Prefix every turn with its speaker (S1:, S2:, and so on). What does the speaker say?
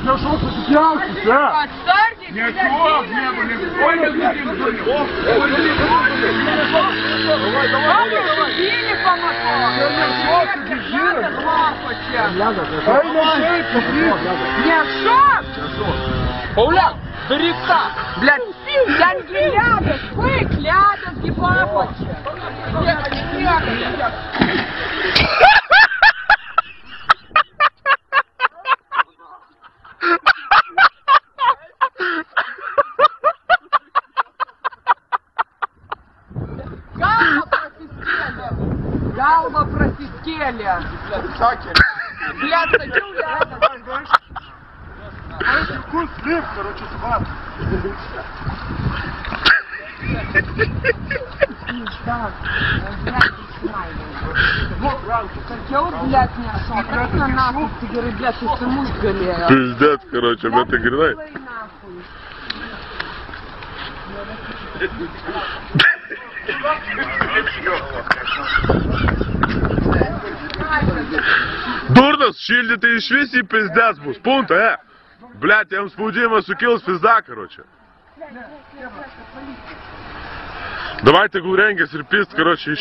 S1: Хорошо, посиделся, да?
S2: Отстаньте,
S1: Нет, чувак, не были. Ой, не будем. Давай, давай, давай.
S2: Били по мотору.
S1: Ай, не шейку,
S2: Не, что?
S3: Пауляк, бери так!
S2: Блядь, я не ляда, вы ляда, гибапочек. Галва просистели. Блядь, садил ляда.
S1: Вкус слив, короче, сват.
S2: Хотел, блядь, не шел. На нахуй, ты говоришь, блядь, ты саму сгалея.
S4: Пиздец, короче, блядь, ты гринай. Дурнос, шильди ты išvis į pizdes bus, punta, Блядь, jam spaudimas sukils pizda, короче. Давай tegul rengiasi ir pizd, короче,